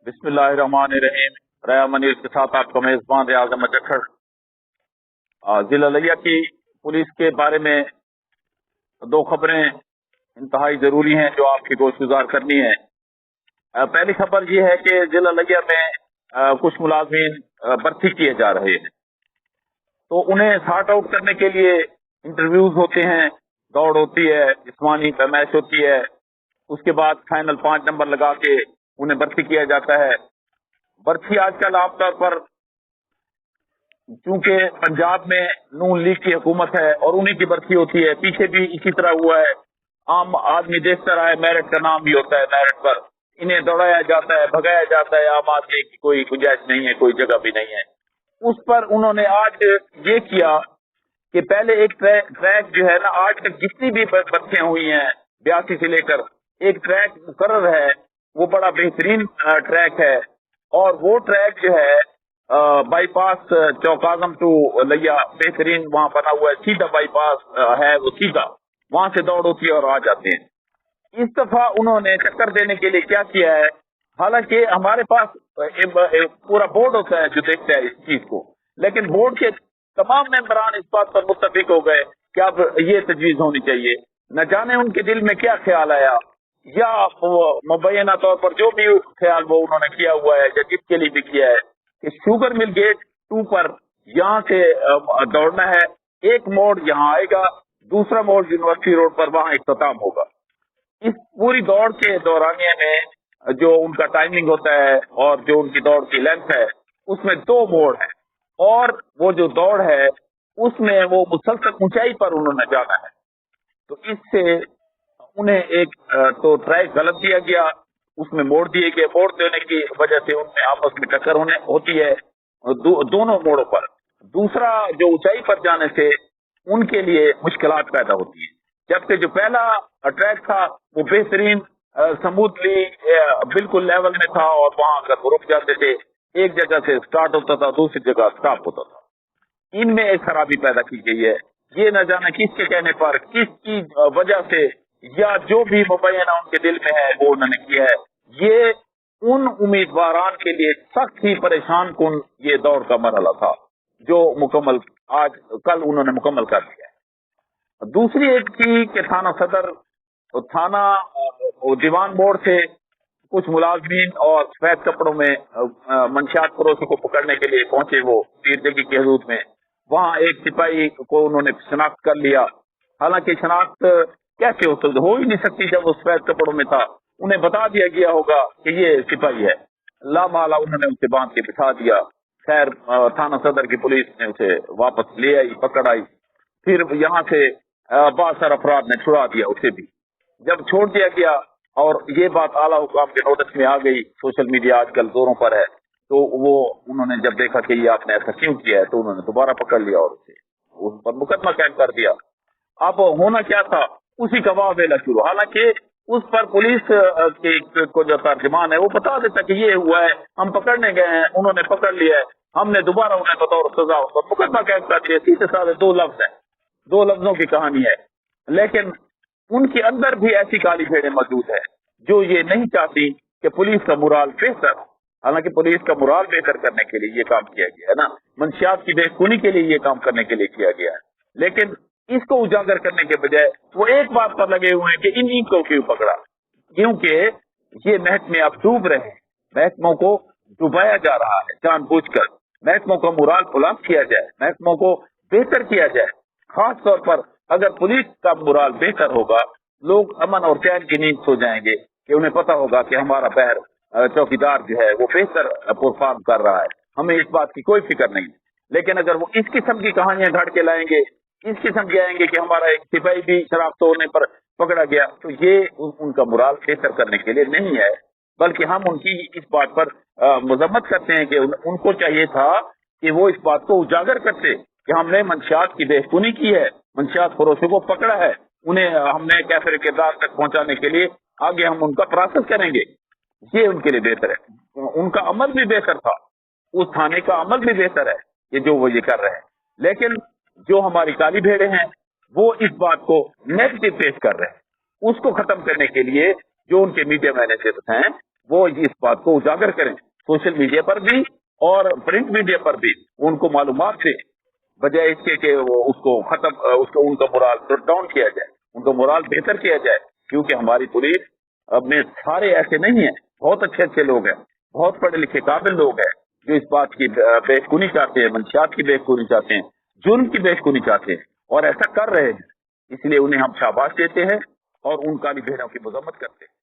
बिस्मिल्लाहिर्रहमानिर्रहीम। रया मनीर के साथ आपका मेजबान रियाज अहमद जखड़। जिला लिया की पुलिस के बारे में दो खबरें इंतहाई जरूरी हैं जो आपकी गोशगुजार करनी है। पहली खबर ये है कि जिला लिया में कुछ मुलाजमीन भर्ती किए जा रहे हैं, तो उन्हें सॉर्ट आउट करने के लिए इंटरव्यूज होते हैं, दौड़ होती है, जिस्मानी पैमाइश होती है, उसके बाद फाइनल 5 नंबर लगा के उन्हें भर्ती किया जाता है। भर्ती आजकल आमतौर पर चूंकि पंजाब में नून लीग की हुकूमत है और उन्हीं की भर्ती होती है, पीछे भी इसी तरह हुआ है। आम आदमी देखता रहा है, मेरिट का नाम भी होता है, मेरिट पर इन्हें दौड़ाया जाता है, भगाया जाता है। आम आदमी की कोई गुंजाइश नहीं है, कोई जगह भी नहीं है। उस पर उन्होंने आज ये किया कि पहले एक ट्रैक जो है ना, आज तक जितनी भी भर्तियां हुई हैं 82 से लेकर, एक ट्रैक मुकर्रर है, वो बड़ा बेहतरीन ट्रैक है। और वो ट्रैक जो है बाईपास चौकाजम टू लिया बेहतरीन वहां बना हुआ है, सीधा बाईपास है, वो सीधा वहां से दौड़ होती है और आ जाते हैं। इस दफा उन्होंने टक्कर देने के लिए क्या किया है, हालांकि हमारे पास एक पूरा बोर्ड होता है जो देखता है इस चीज को, लेकिन बोर्ड के तमाम मेंबरान इस बात पर मुत्तफिक हो गए कि अब ये तजवीज होनी चाहिए। न जाने उनके दिल में क्या ख्याल आया, या मुबैना तौर पर जो भी ख्याल वो उन्होंने किया हुआ है या जिसके लिए भी किया है कि शुगर मिल गेट 2 पर यहाँ से दौड़ना है, एक मोड़ यहाँ आएगा, दूसरा मोड़ यूनिवर्सिटी रोड पर वहां इख्तिताम होगा। इस पूरी दौड़ के दौरानिया में जो उनका टाइमिंग होता है और जो उनकी दौड़ की लेंथ है, उसमें 2 मोड़ है, और वो जो दौड़ है उसमें वो मुसलसल ऊंचाई पर उन्होंने जाना है। तो इससे उन्हें एक तो ट्रैक गलत दिया गया, उसमें मोड़ दिए गए, मोड़ देने की वजह से उनमें आपस में टक्कर होती है दोनों मोड़ों पर। दूसरा, जो ऊंचाई पर जाने से उनके लिए मुश्किलात पैदा होती है, जबकि जो पहला ट्रैक था वो बेहतरीन स्मूथली बिल्कुल लेवल में था, और वहां अगर वो रुक जाते थे, एक जगह से स्टार्ट होता था, दूसरी जगह स्टॉप होता था। इनमें एक खराबी पैदा की गई है, ये न जाने किसके कहने पर, किसकी वजह से, या जो भी मुबैना उनके दिल में है वो उन्होंने किया है। ये उन उम्मीदवारान के लिए सख्त ही परेशान कुन ये दौर का मरहला था जो मुकम्मल कल उन्होंने मुकम्मल कर लिया है। दूसरी एक थी कि थाना सदर थाना दीवान मोड़ से कुछ मुलाजमीन और सफेद कपड़ों में मंशियात फरोशी को पकड़ने के लिए पहुंचे, वो पीरजगी की हदूद में। वहां एक सिपाही को उन्होंने शनाख्त कर लिया, हालांकि शनाख्त कैसे हो ही नहीं सकती जब वो सफेद कपड़ों में था। उन्हें बता दिया गया होगा कि ये सिपाही है, लामाला उन्होंने उसे बांध के बिठा दिया। खैर थाना सदर की पुलिस ने उसे वापस ले आई, पकड़ आई, फिर यहाँ से बासर अफराद ने छुड़ा दिया उसे भी। जब छोड़ दिया गया और ये बात आला हुकाम के नोटिस में आ गई, सोशल मीडिया आजकल जोरों पर है, तो वो उन्होंने जब देखा कि ये आपने ऐसा क्यों किया है, तो उन्होंने दोबारा पकड़ लिया और उसे उस पर मुकदमा कायम कर दिया। अब होना क्या था, उसी का वावेला शुरू। हालांकि उस पर पुलिस के को जो तर्जमान है वो बता देता कि ये हुआ है, हम पकड़ने गए हैं, उन्होंने पकड़ लिया है, हमने दोबारा उन्हें बतौर सजा मुकदमा कायम कर दिया। सीधे साधे 2 लफ्ज है, 2 लफ्जों की कहानी है। लेकिन उनके अंदर भी ऐसी काली भेड़ें मौजूद है जो ये नहीं चाहती कि पुलिस का मुराल बेहतर हो। हालांकि पुलिस का मुराल बेहतर करने के लिए ये काम किया गया है ना, मंशियात की बेखूनी के लिए ये काम करने के लिए किया गया है, लेकिन इसको उजागर करने के बजाय वो एक बात पर लगे हुए हैं कि इन्हीं को क्यों पकड़ा, क्योंकि ये महकमे अब डूब रहे हैं, महकमों को डुबाया जा रहा है जानबूझकर। महकमों का मुराल बुलंद किया जाए, महकमों को बेहतर किया जाए। खास तौर पर अगर पुलिस का मुराल बेहतर होगा, लोग अमन और चैन की नींद सो जाएंगे कि उन्हें पता होगा कि हमारा बहर चौकीदार जो है वो बेहतर परफॉर्म कर रहा है, हमें इस बात की कोई फिक्र नहीं। लेकिन अगर वो इस किस्म की कहानियां घड़ के लाएंगे, इस किस्म के आएंगे कि हमारा एक सिपाही भी शराब तोड़ने पर पकड़ा गया, तो ये उनका मुराल बेहतर करने के लिए नहीं है, बल्कि हम उनकी इस बात पर मजम्मत करते हैं कि उनको चाहिए था कि वो इस बात को उजागर करते कि हमने मंशियात की बेखूनी की है, मंशियात फरोशों को पकड़ा है, उन्हें हमने कैफिर किरदार तक पहुंचाने के लिए आगे हम उनका प्रोसेस करेंगे। ये उनके लिए बेहतर है। उनका अमल भी बेहतर था, उस थाने का अमल भी बेहतर है ये जो वो ये कर रहे हैं। लेकिन जो हमारी काली भेड़े हैं वो इस बात को नेगेटिव पेश कर रहे हैं। उसको खत्म करने के लिए जो उनके मीडिया मैनेजर्स हैं وہ इस बात को उजागर करें, सोशल मीडिया पर भी और प्रिंट मीडिया पर भी उनको मालूमात दें, बजाय इसके कि वो उसको उनका मोराल डाउन किया जाए, उनका मोराल बेहतर किया जाए। क्योंकि हमारी पुलिस में सारे ऐसे नहीं है, बहुत अच्छे अच्छे लोग हैं, बहुत पढ़े लिखे काबिल लोग हैं जो इस बात की बेखुनी चाहते हैं, मंशियात की बेखुनी चाहते हैं, जुर्म की बेखुनी चाहते हैं और ऐसा कर रहे हैं। इसलिए उन्हें हम शाबाश देते हैं और उन काली बहनों की मजम्मत करते हैं।